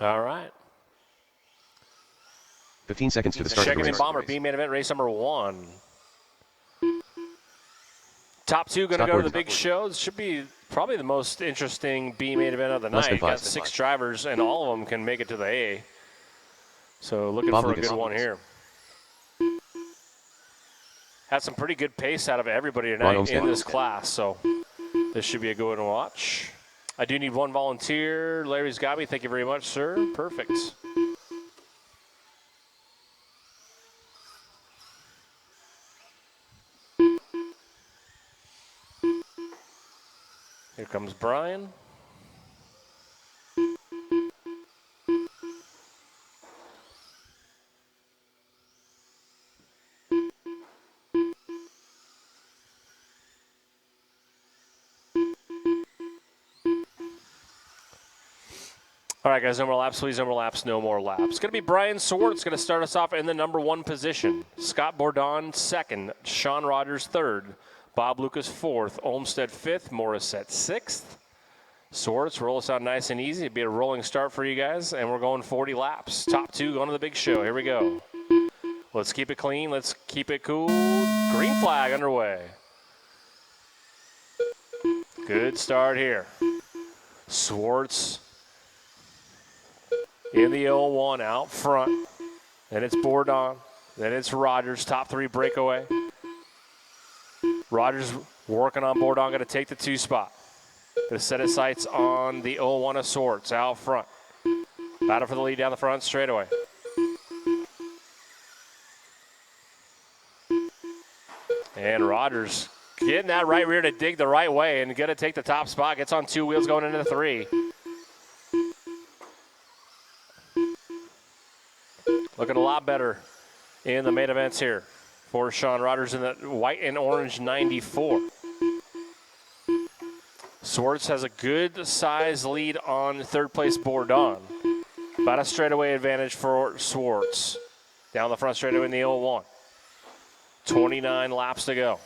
All right. 15 seconds to the start of the Checking in race. bomber, B main event, race number 1. Top 2 going to Stop go to the order. big show. This should be probably the most interesting B main event of the Less than night. five. Got 6 drivers, and all of them can make it to the A. So looking Bob for Lucas. a good one here. Had some pretty good pace out of everybody tonight in this class, so this should be a good one to watch. I do need one volunteer. Larry's got me. Thank you very much, sir. Perfect. Here comes Brian. All right, guys, no more laps, please. No more laps, no more laps. It's going to be Brian Swartz going to start us off in the number 1 position. Scott Bourdon, 2nd. Sean Rogers, 3rd. Bob Lucas, 4th. Olmstead, 5th. Morissette, 6th. Swartz, roll us out nice and easy. It'll be a rolling start for you guys, and we're going 40 laps. Top 2 going to the big show. Here we go. Let's keep it clean. Let's keep it cool. Green flag underway. Good start here. Swartz in the 0-1 out front. Then it's Bourdon. Then it's Rogers, top 3 breakaway. Rogers working on Bourdon, going to take the 2 spot. Going to set his sights on the 0-1 of Swartz out front. Battle for the lead down the front straightaway. And Rogers getting that right rear to dig the right way and going to take the top spot. Gets on 2 wheels going into the 3. Looking a lot better in the main events here for Sean Rogers in the white and orange 94. Swartz has a good size lead on 3rd place Bourdon. About a straightaway advantage for Swartz. Down the front straightaway in the 0-1. 29 laps to go.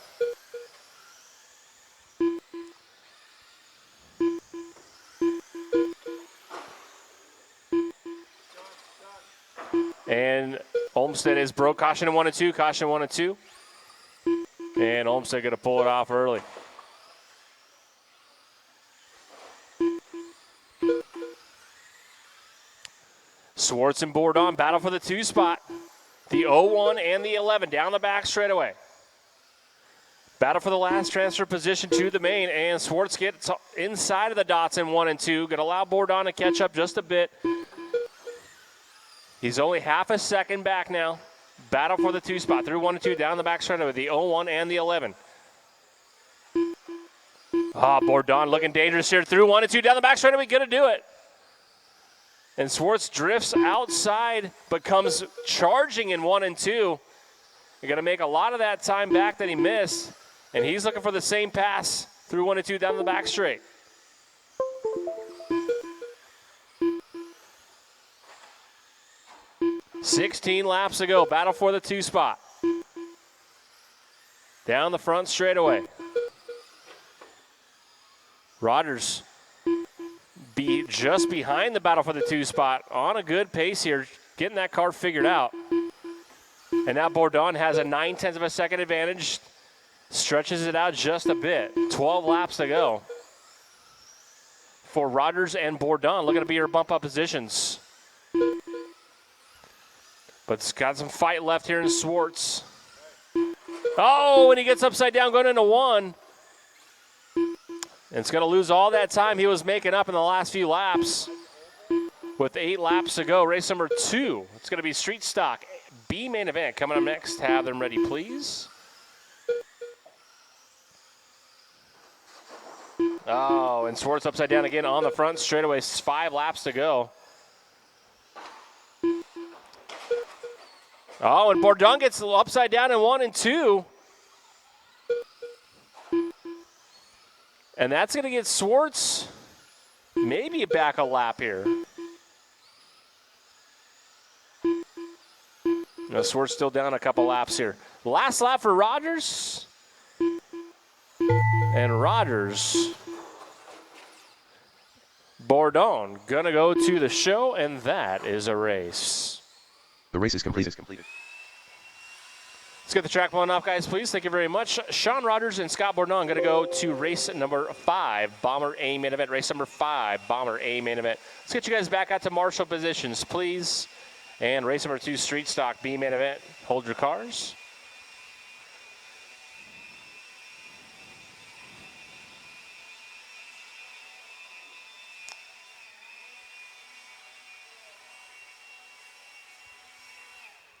And Olmstead is broke. Caution in 1 and 2. Caution 1 and 2. And Olmstead going to pull it off early. Swartz and Bourdon battle for the 2 spot. The 0-1 and the 11 down the back straightaway. Battle for the last transfer position to the main, and Swartz gets inside of the dots in 1 and 2. Going to allow Bourdon to catch up just a bit. He's only half a second back now. Battle for the 2 spot through 1 and 2 down the back straightaway. The 0-1 and the 11. Bourdon looking dangerous here through 1 and 2 down the back straightaway. Going to do it. And Swartz drifts outside, but comes charging in 1 and 2. You're going to make a lot of that time back that he missed. And he's looking for the same pass through 1 and 2 down the back straight. $16 laps to go. Battle for the 2 spot. Down the front straightaway. Rogers just behind the battle for the 2 spot. On a good pace here. Getting that car figured out. And now Bourdon has a 9/10 of a second advantage. Stretches it out just a bit. 12 laps to go for Rogers and Bourdon. Looking to be your bump up positions. But it's got some fight left here in Swartz. Oh, and he gets upside down going into 1. And it's going to lose all that time he was making up in the last few laps. With 8 laps to go, race number 2. It's going to be Street Stock B main event coming up next. Have them ready, please. Oh, and Swartz upside down again on the front straightaway. 5 laps to go. Oh, and Bourdon gets upside down in 1 and 2. And that's going to get Swartz maybe back a lap here. No, Swartz still down a couple laps here. Last lap for Rogers. And Rogers Bourdon going to go to the show, and that is a race. The race is completed. Let's get the track blown off, guys, please. Thank you very much. Sean Rogers and Scott Bourdon going to go to race number 5, Bomber A main event. Race number 5, Bomber A main event. Let's get you guys back out to marshal positions, please. And race number 2, Street Stock B main event. Hold your cars.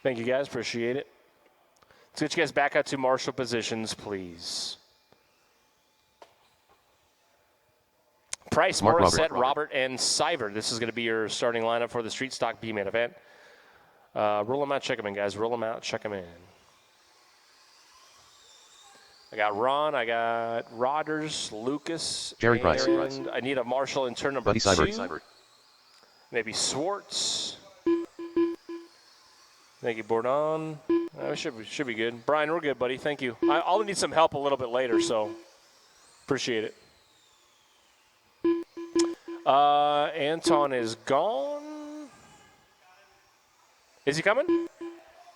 Thank you, guys. Appreciate it. Let's get you guys back out to marshal positions, please. Price, Morissette, Robert, and Seibert. This is going to be your starting lineup for the Street Stock B main event. Roll them out, check them in, guys. Roll them out, check them in. I got Ron, I got Rodgers, Lucas, Jerry Price. I need a marshal in turn number 2. Seibert. Maybe Swartz. Thank you, Bourdon. Should be good. Brian, we're good, buddy. Thank you. I'll need some help a little bit later, so appreciate it. Anton is gone. Is he coming?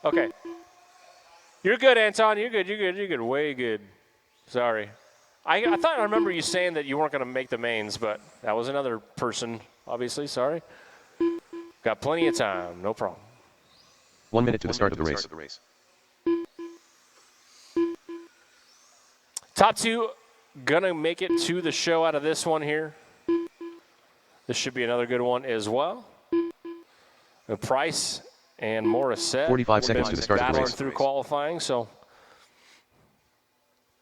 Okay. You're good, Anton. You're good. Way good. Sorry. I thought I remember you saying that you weren't going to make the mains, but that was another person, obviously. Sorry. Got plenty of time. No problem. 1 minute to the start of the race. Top 2 gonna make it to the show out of this one here. This should be another good one as well. Price and Morissette. 45 seconds to the start of the race. Through qualifying, so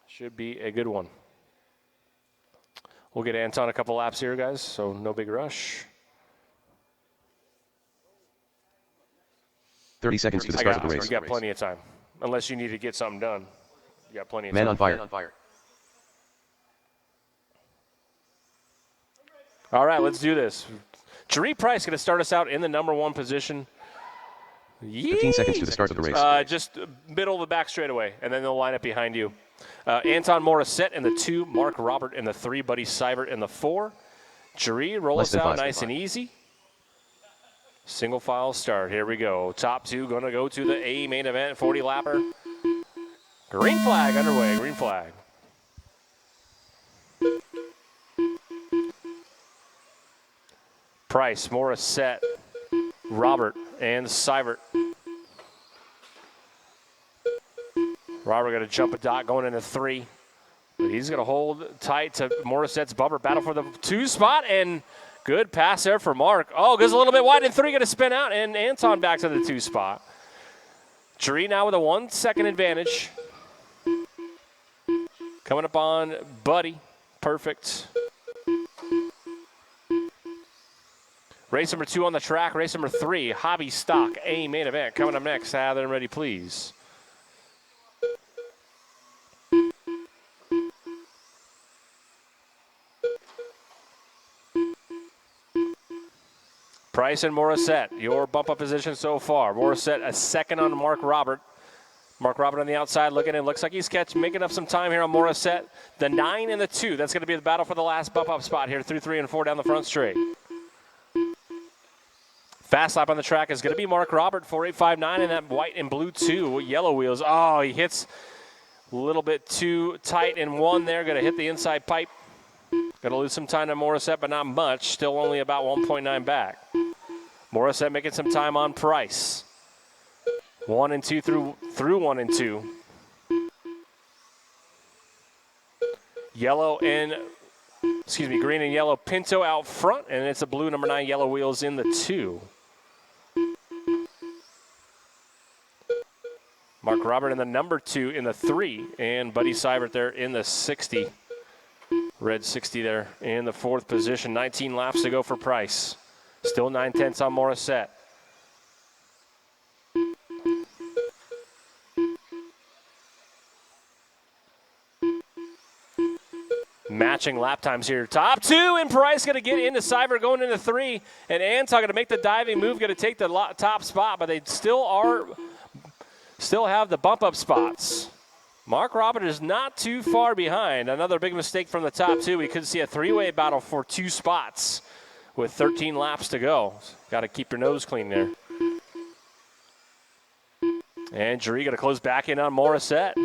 should be a good one. We'll get Anton a couple laps here, guys, so no big rush. 30 seconds to the start of the race. You got plenty of time. Unless you need to get something done. You got plenty of time. Man on fire. All right, let's do this. Jaree Price going to start us out in the number 1 position. 15 seconds to the start of the race. Just middle of the back straightaway, and then they'll line up behind you. Anton Morissette in the 2, Mark Robert in the 3, Buddy Seibert in the 4. Jaree, roll us out nice and easy. Single file start. Here we go. Top 2 going to go to the A main event, 40-lapper. Green flag underway. Green flag. Price, Morissette, Robert, and Seibert. Robert going to jump a dot going into 3. But he's going to hold tight to Morissette's bumper. Battle for the 2 spot, and good pass there for Mark. Oh, goes a little bit wide in 3, going to spin out, and Anton back to the 2 spot. Jaree now with a 1 second advantage. Coming up on Buddy. Perfect. Race number 2 on the track. Race number 3, Hobby Stock A main event. Coming up next. Have them ready, please. Price and Morissette, your bump-up position so far. Morissette a second on Mark Robert. Mark Robert on the outside looking in. Looks like he's making up some time here on Morissette. The 9 and the 2. That's going to be the battle for the last bump-up spot here through 3 and 4 down the front straight. Fast lap on the track is going to be Mark Robert, 4859 in that white and blue 2. Yellow wheels. Oh, he hits a little bit too tight in 1 there. Going to hit the inside pipe. Going to lose some time to Morissette, but not much. Still only about 1.9 back. Morissette making some time on Price. 1 and 2 through 1 and 2. Green and yellow Pinto out front, and it's a blue number 9 yellow wheels in the 2. Mark Robert in the number 2 in the 3, and Buddy Seibert there in the 60. Red 60 there in the 4th position. 19 laps to go for Price. Still 9/10 on Morissette. Matching lap times here. Top 2, and Price going to get into Seibert going into 3. And Anton going to make the diving move, going to take the top spot, but they still have the bump-up spots. Mark Robert is not too far behind. Another big mistake from the top 2. We could see a 3-way battle for 2 spots with 13 laps to go. Got to keep your nose clean there. And Jury going to close back in on Morissette.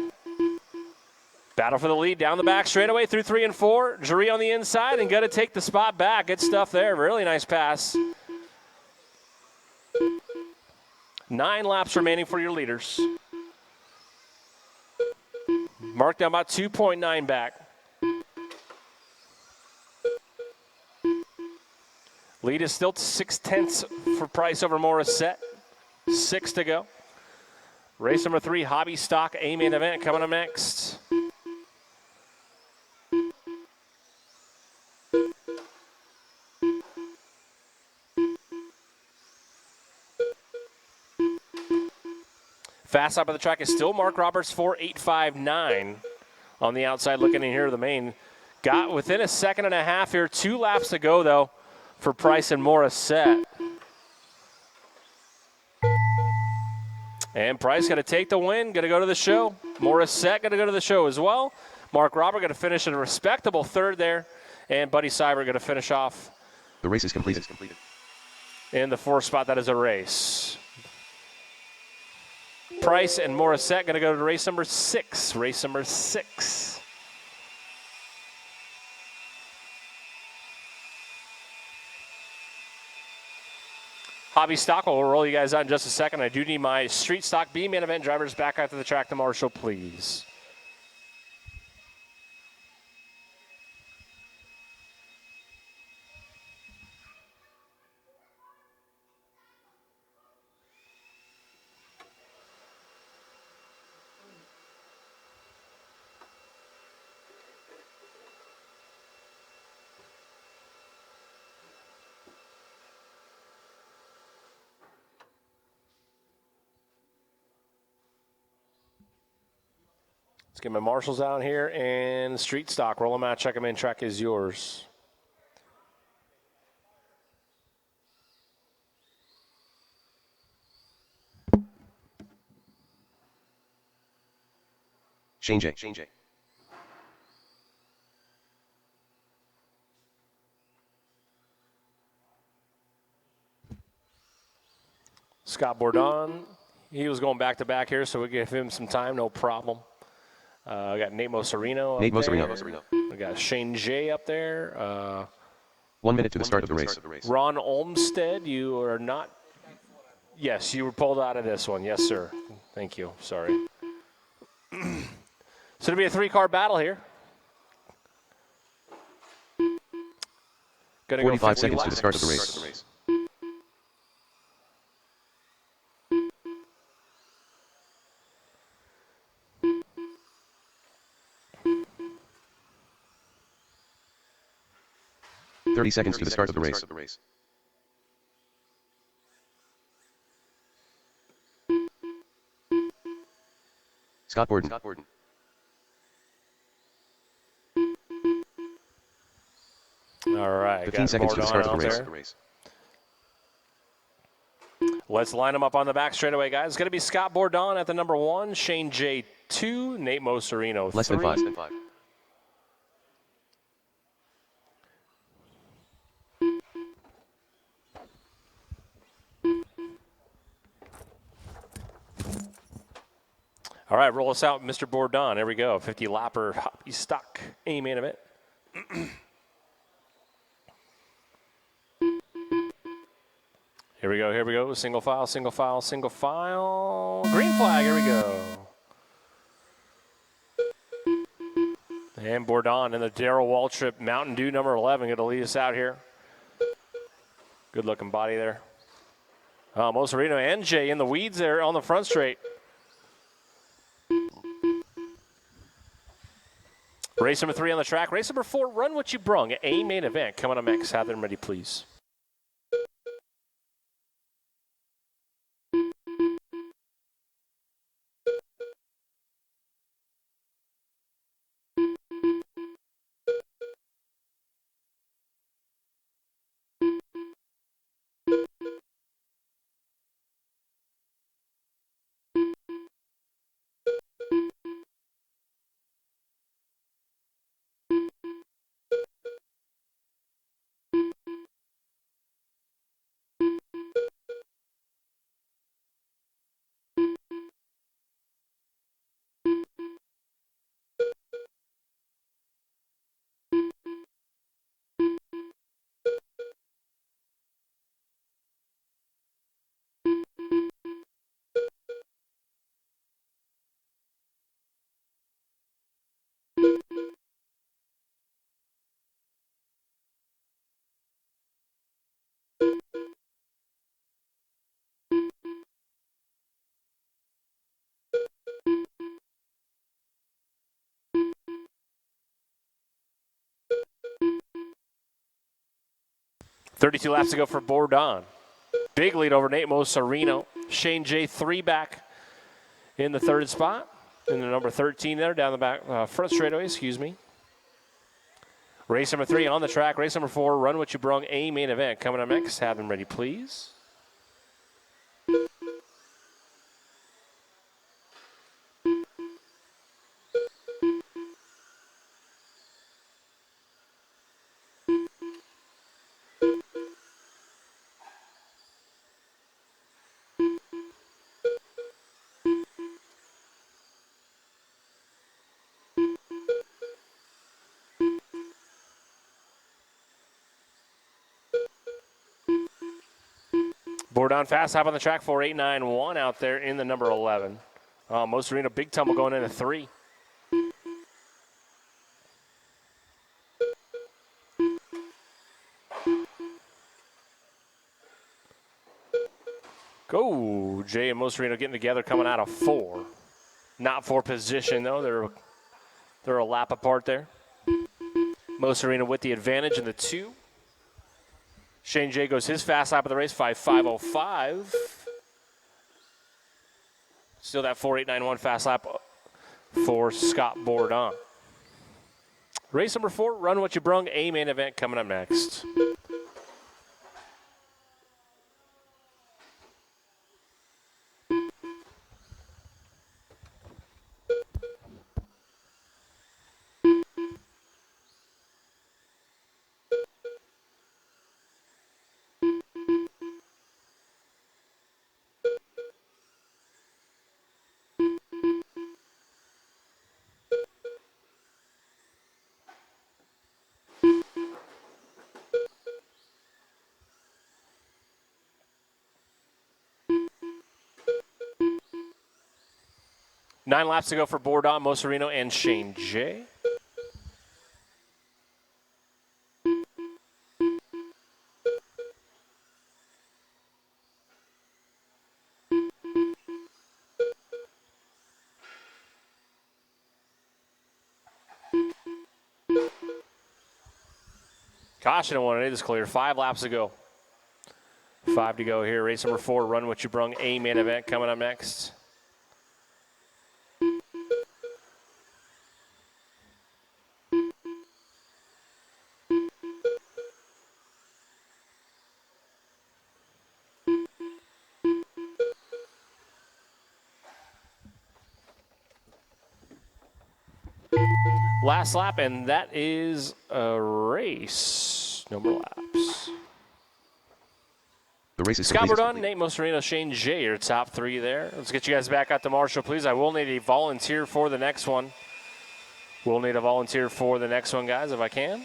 Battle for the lead down the back straightaway through 3 and 4. Jury on the inside and going to take the spot back. Good stuff there. Really nice pass. 9 laps remaining for your leaders. Mark down about 2.9 back. Lead is still 6/10 for Price over Morissette. 6 to go. Race number 3, Hobby Stock A main event coming up next. Fast lap of the track is still Mark Roberts, 4:859 on the outside looking in here to the main. Got within a second and a half here. 2 laps to go, though, for Price and Morissette. And Price going to take the win, going to go to the show. Morissette going to go to the show as well. Mark Robert going to finish in a respectable 3rd there. And Buddy Cyber going to finish off. The race is completed. In the 4th spot, that is a race. Price and Morissette going to go to race number 6. Race number 6. Hobby Stock will roll you guys out in just a second. I do need my Street Stock B main event drivers back out to the track to Marshall, please. Let's get my marshals out here and Street Stock. Roll them out, check them in. Track is yours. Shane J. Scott Bourdon. He was going back to back here, so we give him some time, no problem. We got Nate Moserino. We got Shane J up there. 1 minute to the start of the race. Ron Olmstead, you are not. Yes, you were pulled out of this one. Yes, sir. Thank you. Sorry. So it'll be a 3-car battle here. 45 seconds to the start of the race. Thirty seconds to the start of the race. Scott Borden. All right. 15 seconds to the start of the race. Let's line them up on the back straightaway, guys. It's going to be Scott Bourdon at the number 1, Shane J 2, Nate Moserino 3. Less than 5. All right, roll us out, Mr. Bourdon. There we go. 50 lapper Hobby Stock A main event. Here we go. Single file. Green flag, here we go. And Bourdon in the Darrell Waltrip Mountain Dew number 11 going to lead us out here. Good looking body there. Moserino and Jay in the weeds there on the front straight. Race number 3 on the track. Race number 4, Run What You Brung. A main event coming up next. Have them ready, please. 32 laps to go for Bourdon. Big lead over Nate Mosarino. Shane J 3 back in the third spot. In the number 13 there, down the back, front straightaway, excuse me. Race number 3 on the track. Race number 4, Run What You Brung, a main event. Coming up next. Have them ready, please. Bourdon fast hop on the track, 4.891 out there in the number 11. Mosarino, big tumble going into 3. Go, Jay and Mosarino getting together, coming out of 4. Not for position though. They're a lap apart there. Mosarino with the advantage in the 2. Shane J goes his fast lap of the race, 5.505. Still that 4.891 fast lap for Scott Bourdon. Race number 4, Run What You Brung, a main event coming up next. Nine laps to go for Bourdon, Mosarino, and Shane J. Caution at 108 is clear. 5 laps to go. 5 to go here. Race number 4, Run What You Brung, a main event coming up next. Last lap, and that is a race. No more laps. The race is Scott complete. Bourdon, Nate Mosarino, Shane J, your top 3 there. Let's get you guys back out to Marshall, please. I will need a volunteer for the next one. We'll need a volunteer for the next one, guys, if I can.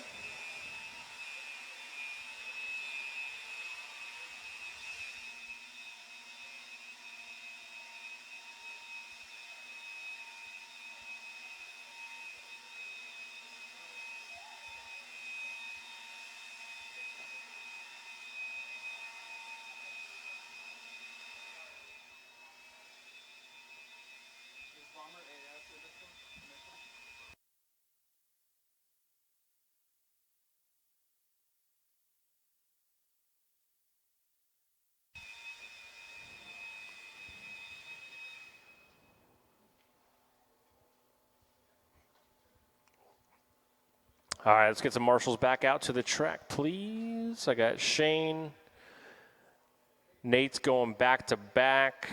All right, let's get some marshals back out to the track, please. I got Shane. Nate's going back to back.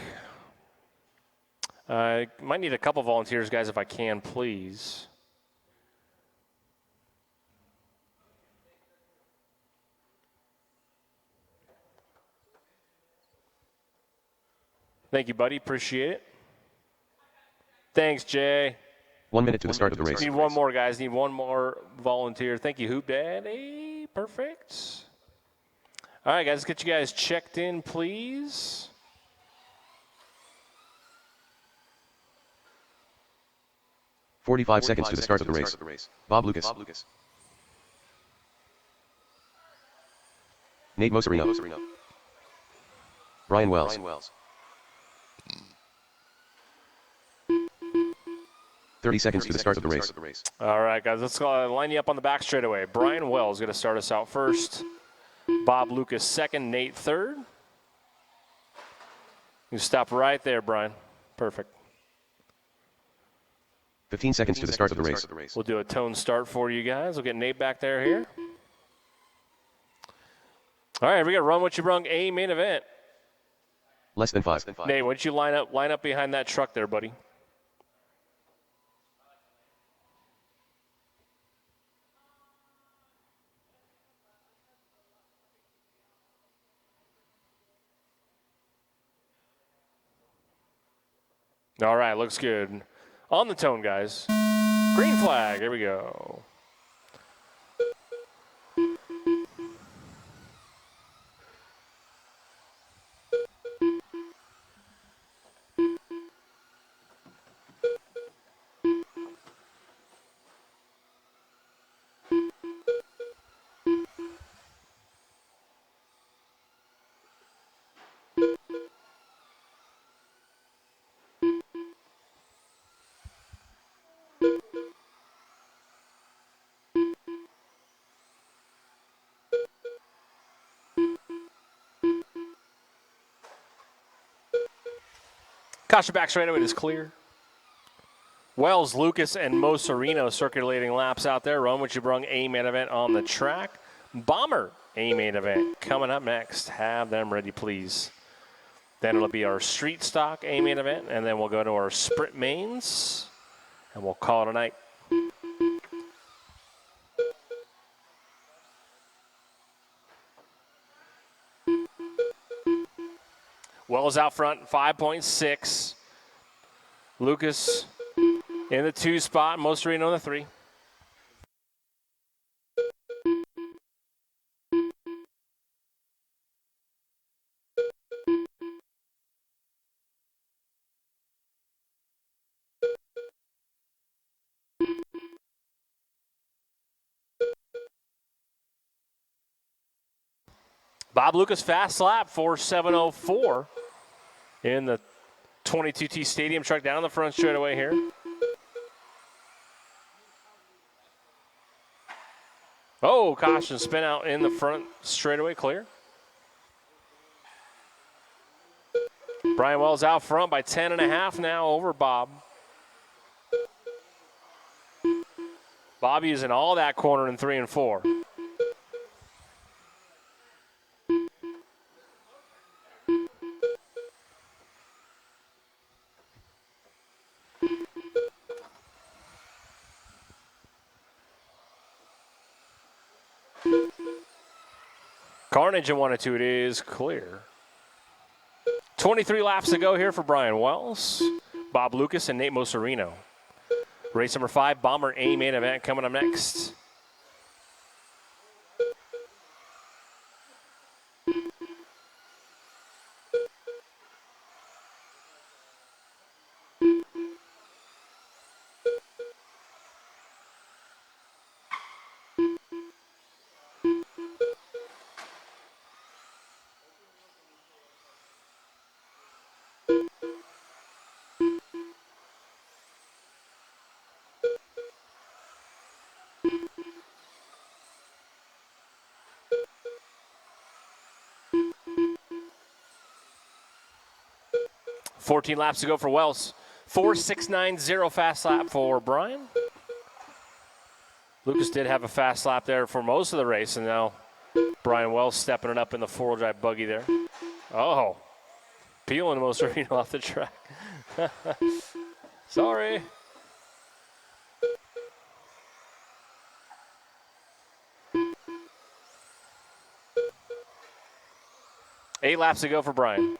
Might need a couple volunteers, guys, if I can, please. Thank you, buddy. Appreciate it. Thanks, Jay. 1 minute to the start of the race. Need one more, guys. Need one more volunteer. Thank you, Hoop Daddy. Perfect. All right, guys, let's get you guys checked in, please. Forty-five seconds to the start of the race. Bob Lucas. Nate Mosarino. Brian Wells. 30 seconds to the start of the race. All right, guys, let's line you up on the back straightaway. Brian Wells is going to start us out first. Bob Lucas second, Nate third. You stop right there, Brian. Perfect. 15 seconds to the start of the race. We'll do a tone start for you guys. We'll get Nate back there here. All right, we got Run What You Brung, A main event. Less than 5. Nate, why don't you line up behind that truck there, buddy? All right, looks good. On the tone, guys. Green flag, here we go. Caution back straight away is clear. Wells, Lucas, and Mo Sereno circulating laps out there. Run What You Brung, A main event on the track. Bomber, A main event. Coming up next. Have them ready, please. Then it'll be our street stock A main event, and then we'll go to our sprint mains, and we'll call it a night. Wells out front, 5.6. Lucas in the 2 spot, Mo Sereno in the 3. Bob Lucas fast lap, 4.704 in the 22T Stadium truck down the front straightaway here. Oh, caution spin out in the front straightaway, clear. Brian Wells out front by 10.5 now over Bob. Bob using all that corner in 3 and 4. Carnage in 1 and 2, it is clear. 23 laps to go here for Brian Wells, Bob Lucas, and Nate Mo Sereno. Race number 5, Bomber A main event coming up next. $14 laps to go for Wells. 4.690 fast lap for Brian. Lucas did have a fast lap there for most of the race, and now Brian Wells stepping it up in the 4-wheel drive buggy there. Oh, peeling Mo Sereno off the track. Sorry. Eight laps to go for Brian.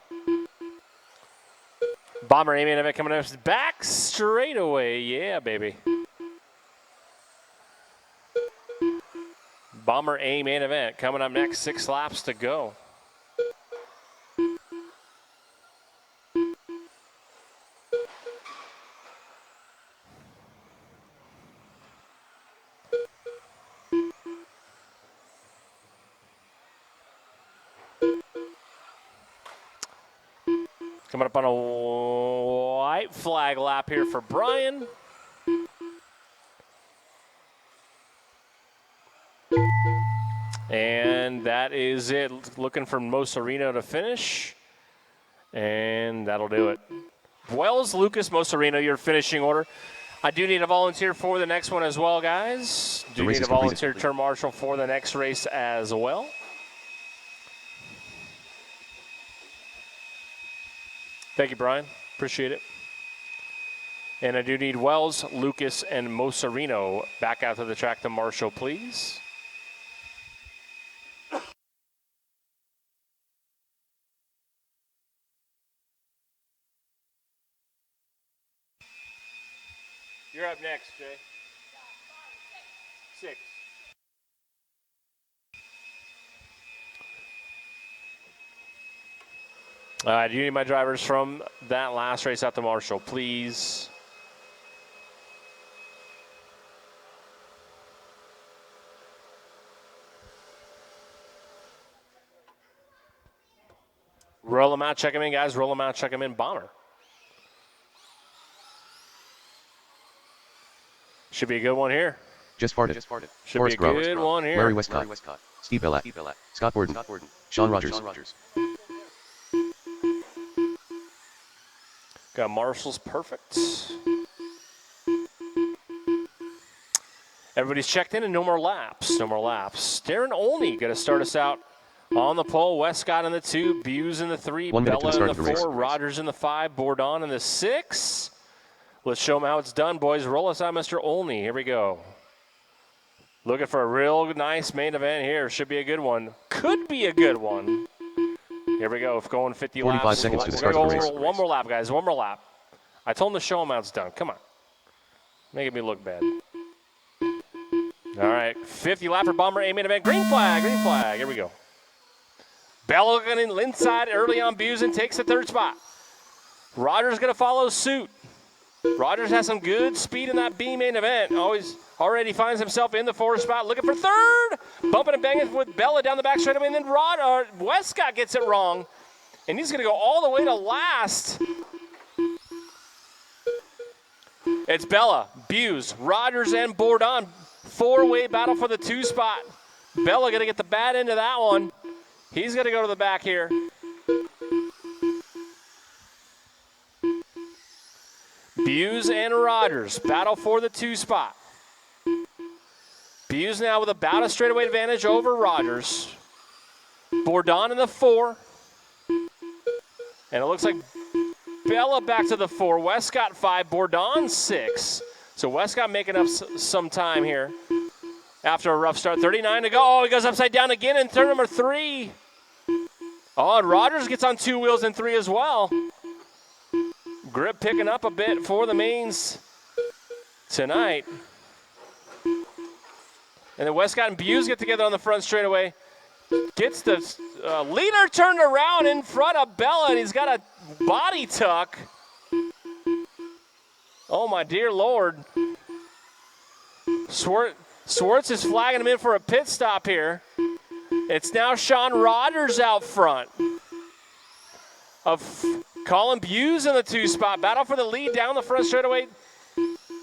Bomber A main event coming up back straight away. Yeah, baby. Bomber A main event coming up next. 6 laps to go. Coming up on a white flag lap here for Brian. And And that is it. Looking for Mosarino to finish. And that'll do it. Wells, Lucas, Mosarino, your finishing order. I do need a volunteer for the next one as well, guys. Do need a volunteer turn marshal for the next race as well. Thank you, Brian. Appreciate it. And I do need Wells, Lucas, and Mosarino back out to the track to marshal, please. You're up next, Jay. 6. Do you need my drivers from that last race out to marshal, please? Roll them out, check them in, guys. Roll them out, check them in. Bomber. Should be a good one here. Just farted. Should be a good one here. Larry Westcott. Steve Bellak. Scott Borden. Sean Rogers. Got Marshall's perfect. Everybody's checked in and no more laps. Darren Olney going to start us out on the pole. Westcott in the 2, Buse in the 3, Bella in the 4, Rogers in the 5, Bourdon in the 6. Let's show them how it's done, boys. Roll us out, Mr. Olney. Here we go. Looking for a real nice main event here. Should be a good one. Could be a good one. Here we go. Going 50 laps. 45 seconds to the start of the race. One more lap, guys. One more lap. I told them to show them how it's done. Come on. Making me look bad. All right. 50 lapper bomber A main event. Green flag. Here we go. Bella going inside early on Busen. Takes the 3rd spot. Rogers going to follow suit. Rogers has some good speed in that B main event. Already finds himself in the 4th spot, looking for 3rd. Bumping and banging with Bella down the back straightaway, and then Westcott gets it wrong. And he's going to go all the way to last. It's Bella, Buse, Rogers, and Bourdon. 4-way battle for the 2 spot. Bella going to get the bad end of that one. He's going to go to the back here. Buse and Rogers battle for the 2 spot. Buse now with about a straightaway advantage over Rogers. Bourdon in the 4. And it looks like Bella back to the 4. Westcott 5, Bourdon 6. So Westcott making up some time here after a rough start. 39 to go. Oh, he goes upside down again in turn number 3. Oh, and Rogers gets on 2 wheels in 3 as well. Grip picking up a bit for the mains tonight. And then Westcott and Buse get together on the front straightaway. Gets the leader turned around in front of Bella, and he's got a body tuck. Oh, my dear Lord. Swartz is flagging him in for a pit stop here. It's now Sean Rogers out front of Colin Buse in the 2 spot. Battle for the lead down the front straightaway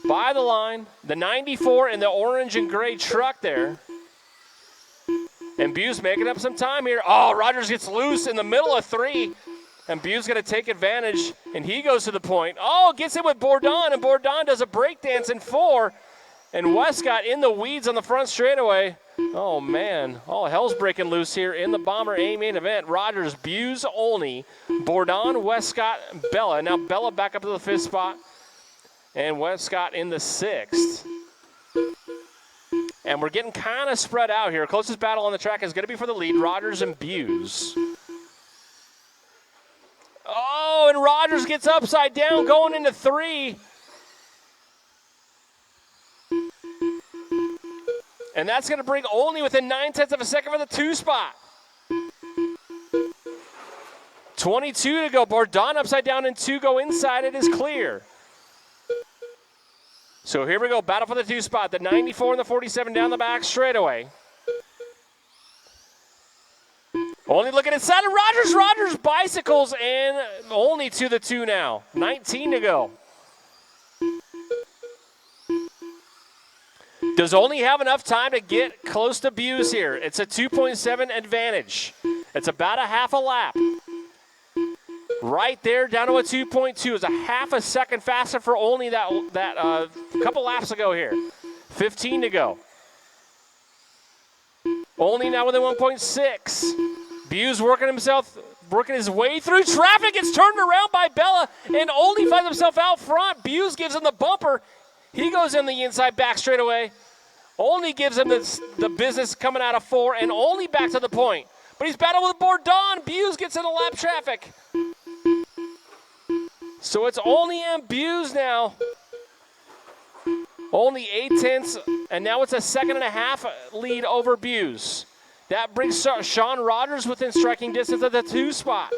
by the line. The 94 in the orange and gray truck there. And Buse making up some time here. Oh, Rogers gets loose in the middle of 3. And Buse going to take advantage, and he goes to the point. Oh, gets it with Bourdon, and Bourdon does a breakdance in 4. And Westcott in the weeds on the front straightaway. Oh, man. All hell's breaking loose here in the Bomber A main event. Rogers, Buse, Olney, Bourdon, Westcott, Bella. Now Bella back up to the 5th spot. And Westcott in the 6th. And we're getting kind of spread out here. Closest battle on the track is going to be for the lead, Rogers and Buse. Oh, and Rogers gets upside down going into 3. And that's going to bring Olney within 9/10 of a second for the 2 spot. 22 to go. Bourdon upside down and 2 go inside. It is clear. So here we go. Battle for the 2 spot. The 94 and the 47 down the back straightaway. Olney looking inside of Rogers. Rogers bicycles and Olney to the 2 now. 19 to go. Does only have enough time to get close to Buse here. It's a 2.7 advantage. It's about a half a lap. Right there, down to a 2.2. It's a half a second faster for only that couple laps ago here. 15 to go. Only now with a 1.6. Buse working his way through traffic. Gets turned around by Bella and only finds himself out front. Buse gives him the bumper. He goes in the inside back straightaway. Only gives him the business coming out of 4 and only back to the point. But he's battling with Bourdon. Buse gets into lap traffic. So it's only in Buse now. Only 8/10, and now it's a 1.5 lead over Buse. That brings Sean Rogers within striking distance of the 2 spot.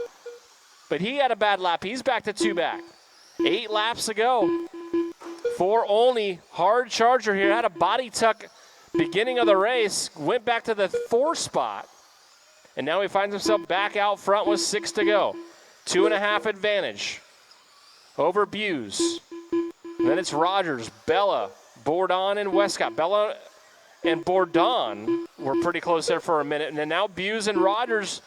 But he had a bad lap. He's back to 2 back. 8 laps to go. 4 only. Hard charger here. Had a body tuck beginning of the race. Went back to the 4 spot. And now he finds himself back out front with 6 to go. 2.5 advantage over Buse. And then it's Rogers, Bella, Bourdon, and Westcott. Bella and Bourdon were pretty close there for a minute. And then now Buse and Rogers,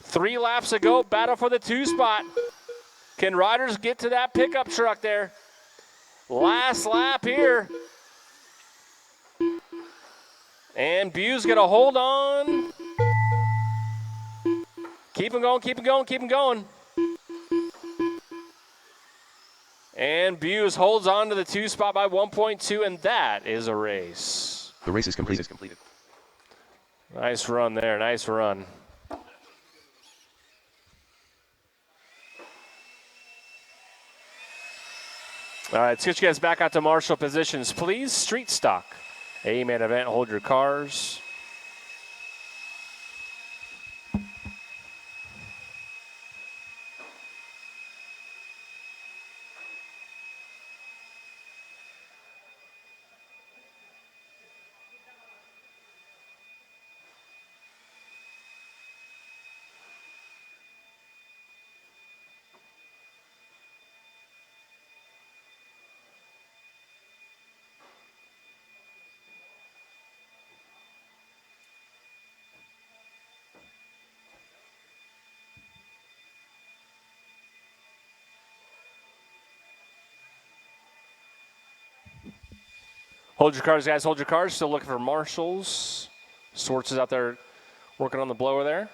3 laps to go, battle for the 2 spot. Can Rogers get to that pickup truck there? Last lap here. And Buse going to hold on. Keep him going, keep him going, keep him going. And Buse holds on to the 2 spot by 1.2, and that is a race. The race is completed. Nice run there, nice run. All right, let's get you guys back out to marshal positions, please. Street stock. A-main event, hold your cars. Hold your cars, guys. Hold your cars. Still looking for marshals. Swartz is out there working on the blower there.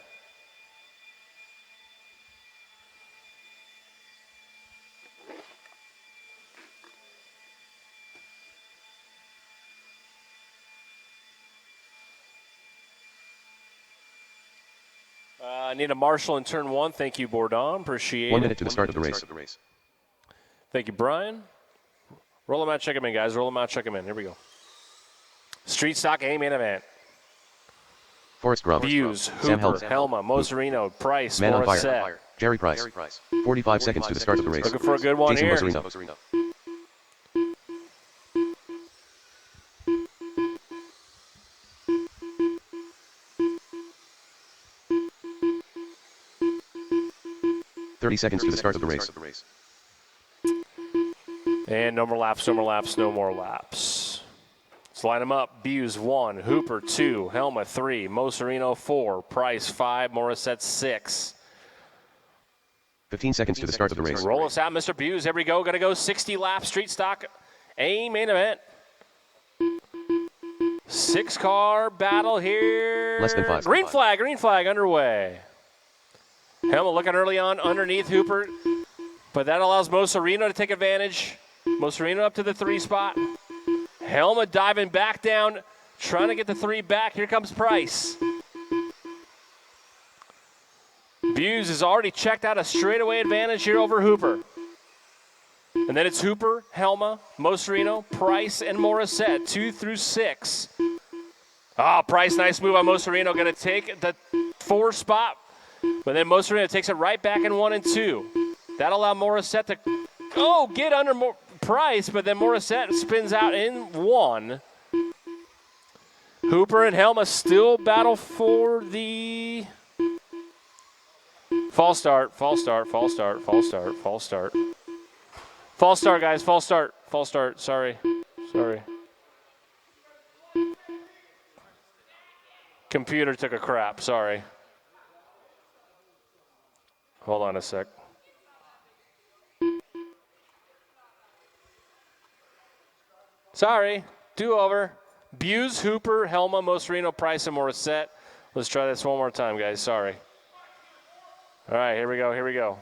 I need a marshal in turn 1. Thank you, Bourdon. Appreciate it. 1 minute to the start of the race. Thank you, Brian. Roll them out, check them in, guys. Roll them out, check them in. Here we go. Street stock, A-main event. Forrest Grubb, Buse, Sam Hooper, Helm, Helma, Moserino, Price, Man on Morissette. Fire, Jerry Price. 45 seconds to the start of the race. Looking for a good one Jason here. Moserino. Seconds to the start of the race. And no more laps, no more laps, no more laps. Let's line them up. Buse 1, Hooper 2, Helma 3, Moserino 4, Price 5, Morissette 6. 15 seconds to the start of the race. Roll us out, Mr. Buse. Here we go. Got to go 60 laps, street stock, A-main event. 6-car battle here. Less than 5. Green flag underway. Helma looking early on underneath Hooper, but that allows Moserino to take advantage. Moserino up to the 3 spot. Helma diving back down, trying to get the 3 back. Here comes Price. Buse has already checked out a straightaway advantage here over Hooper. And then it's Hooper, Helma, Moserino, Price, and Morissette, 2 through 6. Price, nice move on Moserino. Going to take the 4 spot. But then Moserino takes it right back in 1 and 2. That allowed Morissette to get under Price, but then Morissette spins out in 1. Hooper and Helma still battle for the false start, guys, false start. Sorry. Computer took a crap. Sorry. Hold on a sec. Sorry. Do over. Buse, Hooper, Helma, Moserino, Price, and Morissette. Let's try this one more time, guys. Sorry. All right, here we go. Here we go.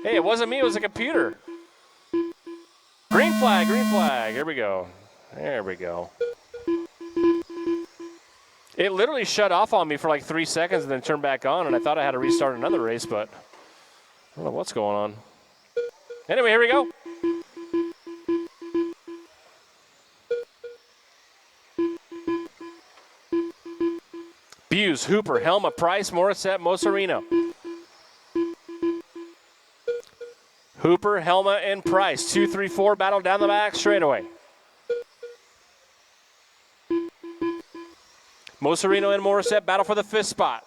Hey, it wasn't me. It was the computer. Green flag, green flag. Here we go. There we go. It literally shut off on me for like 3 seconds and then turned back on, and I thought I had to restart another race, but I don't know what's going on. Anyway, here we go. Buse, Hooper, Helma, Price, Morissette, Moserino. Hooper, Helma, and Price. 2, 3, 4, battle down the back straightaway. Moserino and Morissette battle for the 5th spot.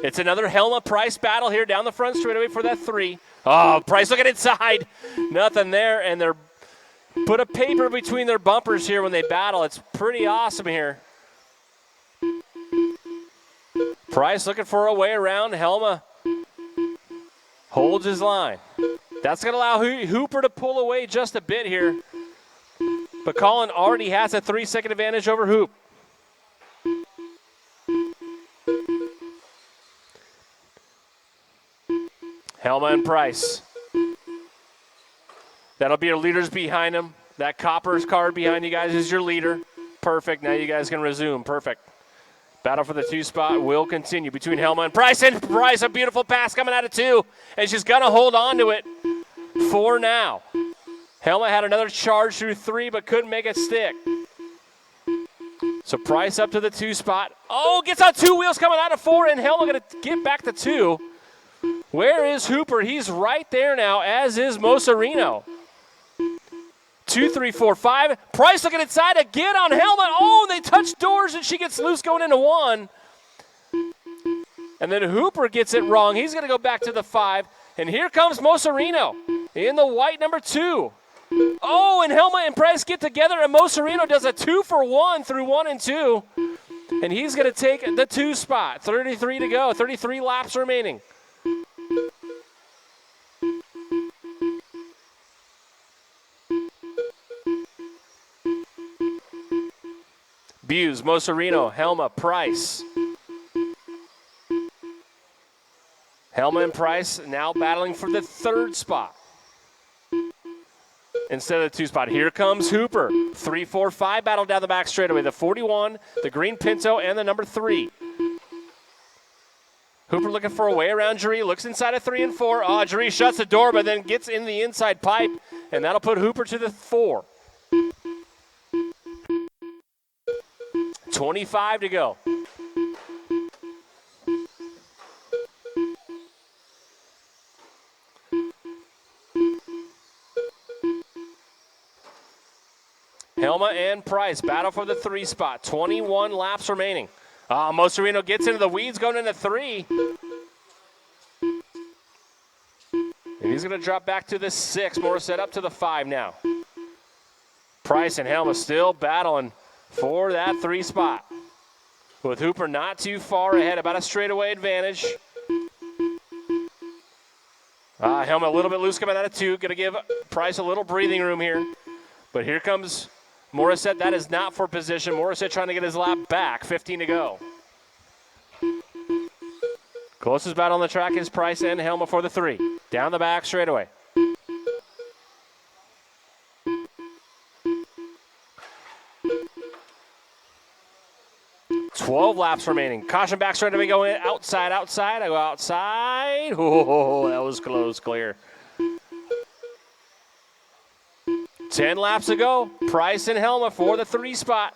It's another Helma Price battle here down the front straightaway for that 3. Oh, Price looking inside. Nothing there, and they're put a paper between their bumpers here when they battle. It's pretty awesome here. Price looking for a way around. Helma holds his line. That's going to allow Hooper to pull away just a bit here. But Colin already has a 3-second advantage over Hoop. Helma and Price. That'll be your leaders behind him. That Copper's card behind you guys is your leader. Perfect. Now you guys can resume. Perfect. Battle for the 2 spot will continue between Helma and Price. And Price, a beautiful pass coming out of 2. And she's going to hold on to it for now. Helma had another charge through 3, but couldn't make it stick. So Price up to the 2 spot. Oh, gets on 2 wheels coming out of 4, and Helma going to get back to 2. Where is Hooper? He's right there now, as is Moserino. 2, 3, 4, 5. Price looking inside again on Helma. Oh, they touch doors, and she gets loose going into 1. And then Hooper gets it wrong. He's going to go back to the 5. And here comes Moserino in the white number 2. Oh, and Helma and Price get together, and Moserino does a 2-for-1 through 1 and 2. And he's going to take the 2 spot. 33 to go. 33 laps remaining. Buse, Moserino, Helma, Price. Helma and Price now battling for the 3rd spot instead of the 2 spot. Here comes Hooper. 3, 4, 5 battle down the back straightaway. The 41, the green Pinto, and the number 3. Hooper looking for a way around Jaree. Looks inside of 3 and 4. Oh, Jaree shuts the door, but then gets in the inside pipe, and that'll put Hooper to the 4. 25 to go. Helma and Price battle for the 3 spot. 21 laps remaining. Moserino gets into the weeds going into 3. And he's going to drop back to the 6. Morissette up to the 5 now. Price and Helma still battling for that 3 spot. With Hooper not too far ahead, about a straightaway advantage. Helma a little bit loose coming out of 2. Going to give Price a little breathing room here. But here comes Morissette. That is not for position. Morissette trying to get his lap back. 15 to go. Closest battle on the track is Price and Helma for the 3. Down the back straightaway. Twelve laps remaining. Caution back straightaway going outside. I go outside. Oh, that was close, clear. 10 laps to go. Price and Helma for the 3 spot.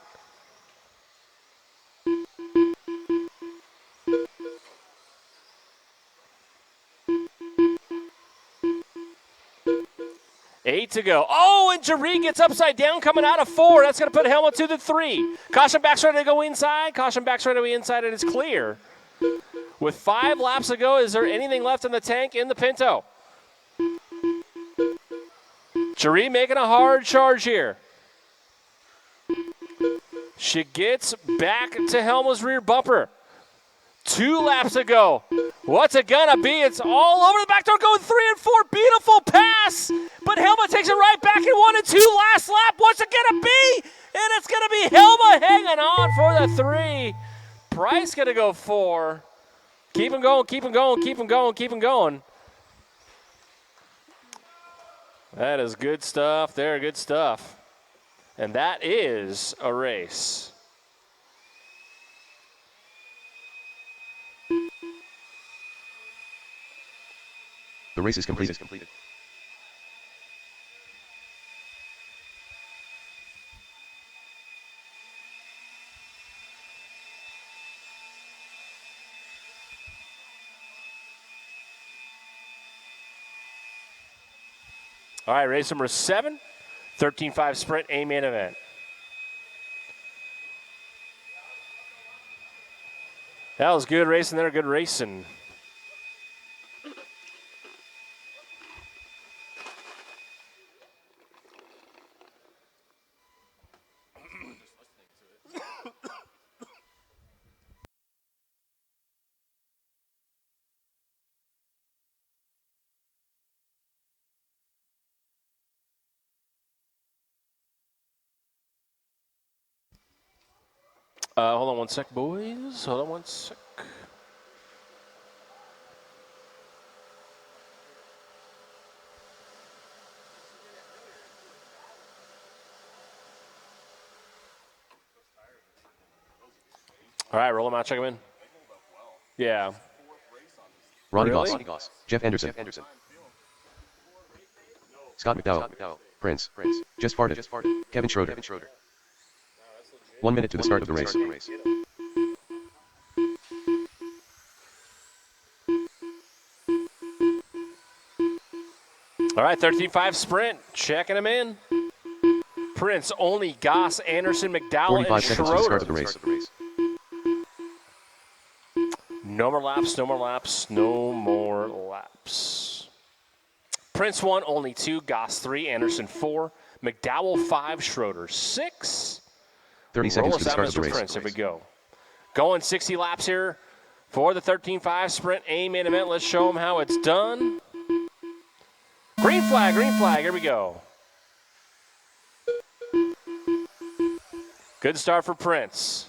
Eight to go. Oh, and Jaree gets upside down coming out of 4. That's going to put Helma to the 3. Caution back straight to go inside. Caution back straight away inside, and it's clear. With 5 laps to go, is there anything left in the tank in the Pinto? Jaree making a hard charge here. She gets back to Helma's rear bumper. 2 laps to go. What's it gonna be? It's all over the back door, going 3 and 4. Beautiful pass, but Helma takes it right back in 1 and 2. Last lap. What's it gonna be? And it's gonna be Helma hanging on for the 3. Price gonna go 4. Keep him going, keep him going, keep him going, keep him going. That is good stuff there, good stuff. And that is a race. The race is completed. All right, race number 7, 13.5 sprint, A main event. That was good racing there, good racing. Hold on one sec, boys. Hold on one sec. All right, roll them out, check them in. Yeah. Ronnie Really? Goss. Jeff Anderson. Scott McDowell. Prince. Just farted. Kevin Schroeder. 1 minute to the start of the race. All right, 13.5 sprint, checking them in. Prince, only Goss, Anderson, McDowell, 45 and seconds to the start Schroeder. of the race. No more laps, no more laps, no more laps. Prince 1, only 2, Goss 3, Anderson 4, McDowell 5, Schroeder 6. 30 seconds Roll to the us out, start of the Mr. race. Prince, here we go. Going 60 laps here for the 13.5 sprint A main event. Let's show them how it's done. Green flag, here we go. Good start for Prince.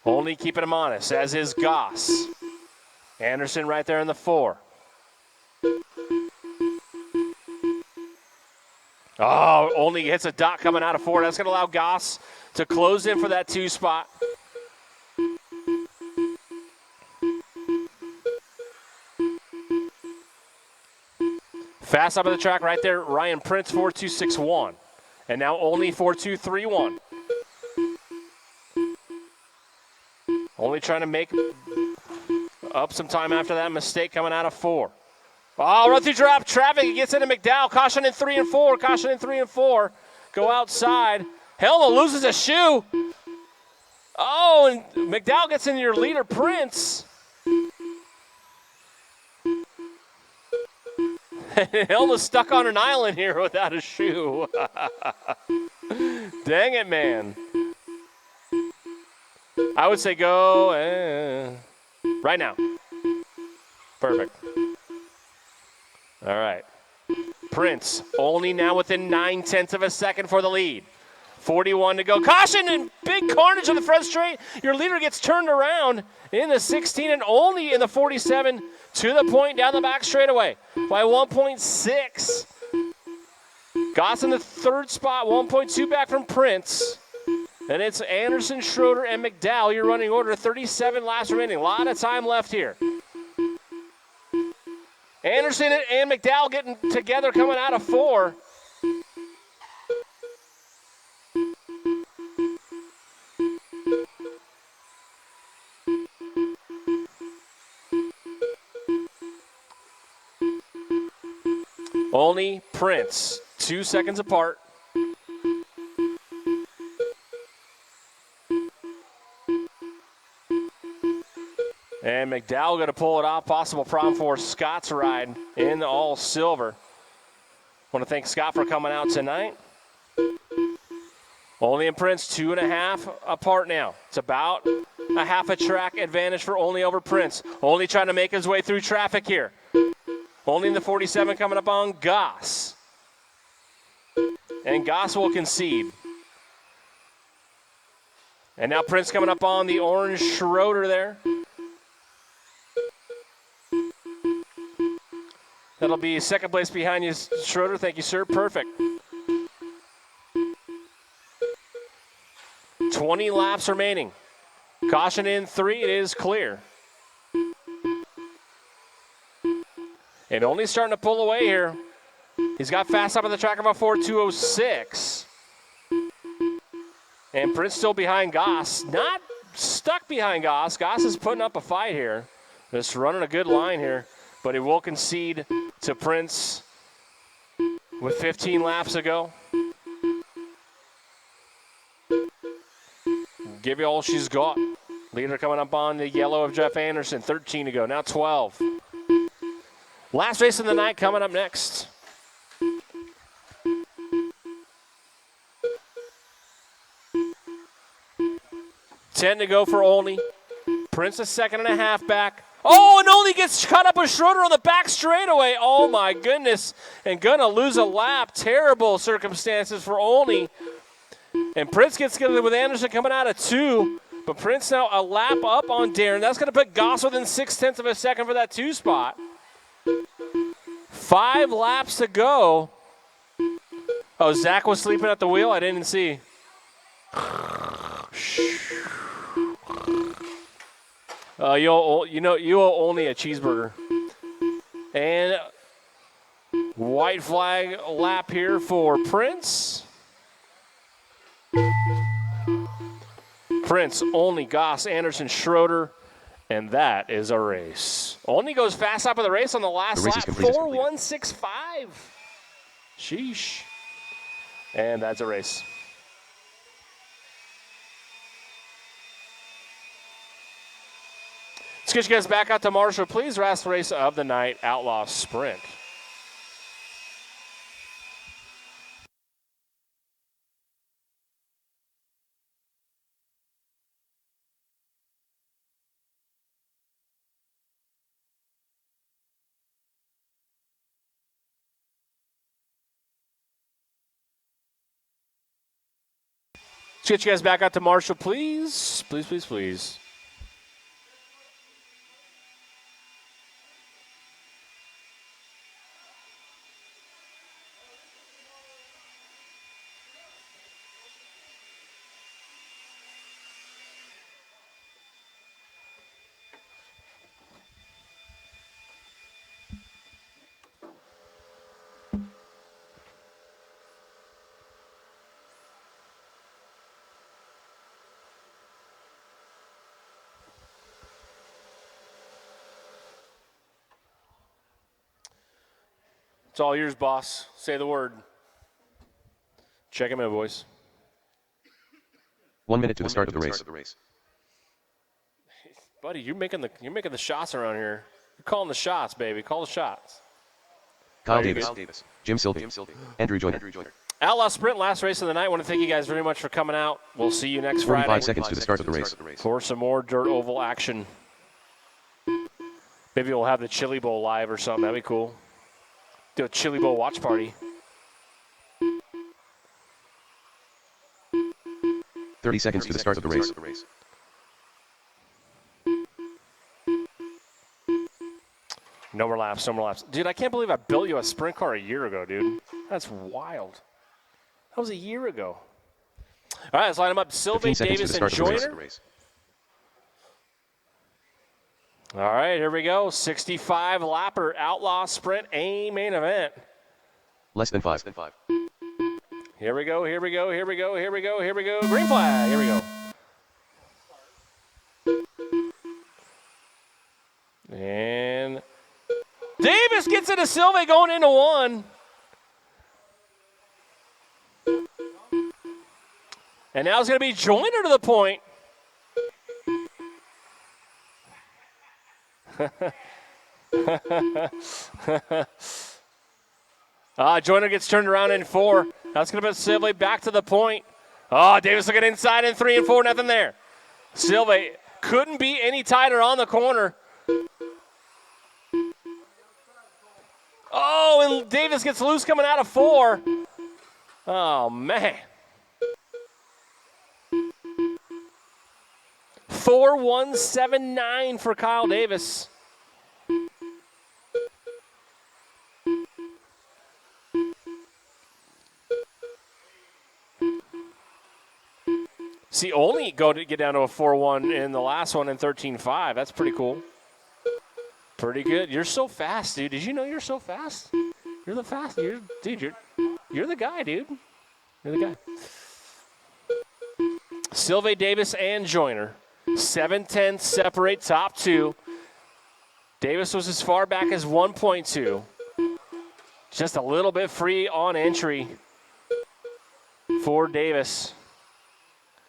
Only keeping him honest, as is Goss. Anderson right there in the 4. Oh, only hits a dot coming out of 4. That's going to allow Goss to close in for that 2 spot. Fast up of the track right there, Ryan Prince, 4.261. And now only 4.231. Only trying to make up some time after that mistake coming out of 4. Oh, run through drop traffic. He gets into McDowell. Caution in 3 and 4. Caution in 3 and 4. Go outside. Helma loses a shoe. Oh, and McDowell gets into your leader, Prince. Helma's stuck on an island here without a shoe. Dang it, man. I would say go right now. Perfect. All right. Prince only now within 9/10 of a second for the lead. 41 to go. Caution and big carnage on the front straight. Your leader gets turned around in the 16 and only in the 47 to the point down the back straightaway by 1.6. Goss in the 3rd spot, 1.2 back from Prince. And it's Anderson, Schroeder, and McDowell. Your running order, 37 laps remaining. A lot of time left here. Anderson and McDowell getting together coming out of 4. Only Prince, 2 seconds apart. And McDowell going to pull it off. Possible problem for Scott's ride in all silver. Want to thank Scott for coming out tonight. Only and Prince 2.5 apart now. It's about a half a track advantage for Only over Prince. Only trying to make his way through traffic here. Only in the 47 coming up on Goss. And Goss will concede. And now Prince coming up on the orange Schroeder there. That'll be second place behind you, Schroeder. Thank you, sir. Perfect. 20 laps remaining. Caution in 3. It is clear. And Only starting to pull away here. He's got fast up on the track of a 4.206. And Prince still behind Goss. Not stuck behind Goss. Goss is putting up a fight here. Just running a good line here. But he will concede to Prince with 15 laps to go. Give you all she's got. Leader coming up on the yellow of Jeff Anderson. 13 to go. Now 12. Last race of the night coming up next. Ten to go for Only. Prince a 2.5 back. Oh, and Only gets caught up with Schroeder on the back straightaway. Oh, my goodness. And gonna lose a lap. Terrible circumstances for Only. And Prince gets together with Anderson coming out of 2. But Prince now a lap up on Darren. That's going to put Goss within 0.6 of a second for that 2 spot. 5 laps to go. Oh, Zach was sleeping at the wheel? I didn't see. You owe Only a cheeseburger. And white flag lap here for Prince. Prince, Only, Goss, Anderson, Schroeder, and that is a race. Only goes fast up of the race on the last lap, 4.165. Sheesh. And that's a race. Let's get you guys back out to Marshall, please. Last race of the night, Outlaw Sprint. Let's get you guys back out to Marshall, please. Please, please, please. It's all yours, boss. Say the word. Check him out, boys. 1 minute to the start of the race. Buddy, you're making the shots around here. You're calling the shots, baby. Call the shots. Kyle Davis, Jim Sylvie, Andrew Joyner. Outlaw Sprint, last race of the night. I want to thank you guys very much for coming out. We'll see you next Friday. 45 seconds to the start of the race. For some more dirt oval action. Maybe we'll have the Chili Bowl live or something. That'd be cool. Do a Chili Bowl watch party. 30 seconds to the start of the race. No more laps, no more laps. Dude, I can't believe I built you a sprint car a year ago, dude. That's wild. That was a year ago. All right, let's line them up. Sylvain, Davis, and Joyner. All right, here we go. 65 lapper Outlaw Sprint A main event. Less than 5. Here we go, here we go, here we go, here we go, here we go. Green flag, here we go. And Davis gets into Sylvain going into 1. And now it's going to be Joyner to the point. Joyner gets turned around in 4. That's going to put Silva back to the point. Davis looking inside in 3 and 4, nothing there. Silva couldn't be any tighter on the corner. And Davis gets loose coming out of 4. Oh, man. 4-1-7-9 for Kyle Davis. See, only go to get down to a 4-1 in the last one in 13-5. That's pretty cool. Pretty good. You're so fast, dude. Did you know you're so fast? You're the fast. You're the guy, dude. You're the guy. Silva, Davis, and Joyner. 7-10 separate top 2. Davis was as far back as 1.2. Just a little bit free on entry for Davis.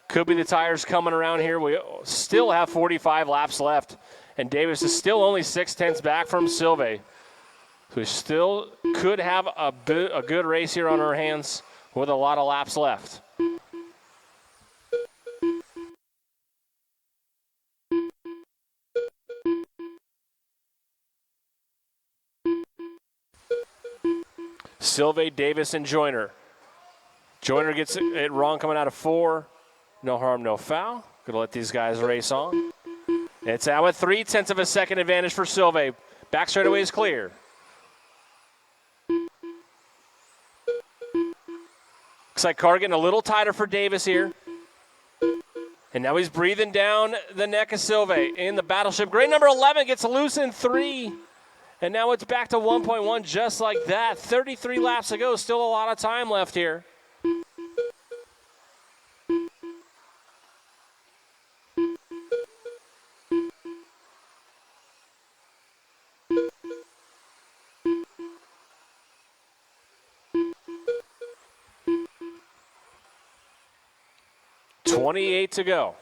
Could be the tires coming around here. We still have 45 laps left, and Davis is still only 0.6 back from Silva. So we still could have a good race here on our hands with a lot of laps left. Silva, Davis, and Joyner. Joyner gets it wrong coming out of 4. No harm, no foul. Gonna let these guys race on. It's out with 0.3 of a second advantage for Silva. Back straightaway is clear. Looks like car getting a little tighter for Davis here. And now he's breathing down the neck of Silva in the battleship. Grade number 11 gets loose in 3. And now it's back to 1.1 just like that. 33 laps to go. Still a lot of time left here. .28 to go.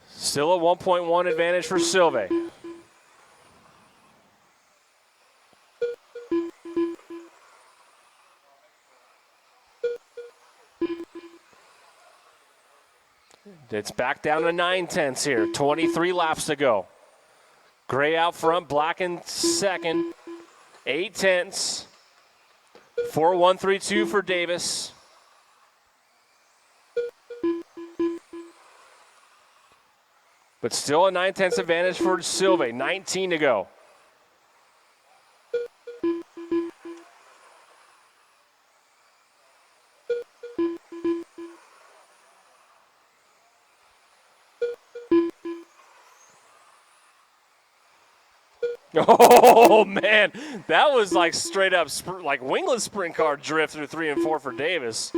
Still a 1.1 advantage for Silva. It's back down to 0.9 here. 23 laps to go. Gray out front, black in second. 0.8. 4-1-3-2 for Davis. But still a 0.9 advantage for Silva. 19 to go. Oh, man. That was like straight up, like wingless sprint car drift through 3 and 4 for Davis.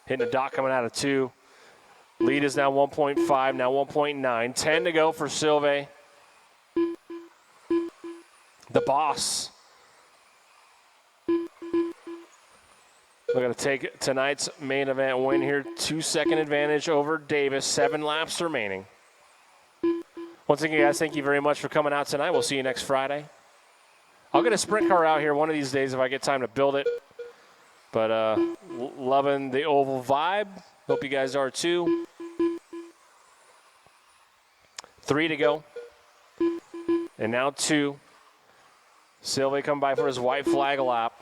Hitting a dot coming out of 2. Lead is now 1.5, now 1.9. 10 to go for Silva. The boss. We're going to take tonight's main event win here. 2-second advantage over Davis. 7 laps remaining. Once again, guys, thank you very much for coming out tonight. We'll see you next Friday. I'll get a sprint car out here one of these days if I get time to build it. But loving the oval vibe. Hope you guys are too. 3 to go. And now 2. Silva come by for his white flag lap.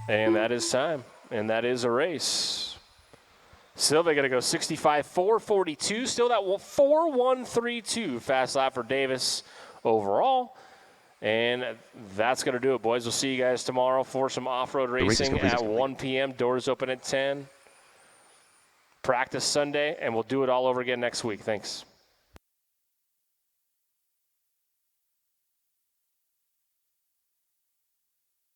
And that is time. And that is a race. Silva going to go 65.442. Still that 4.132 fast lap for Davis overall. And that's going to do it, boys. We'll see you guys tomorrow for some off-road racing at 1 p.m. Doors open at 10. Practice Sunday, and we'll do it all over again next week. Thanks.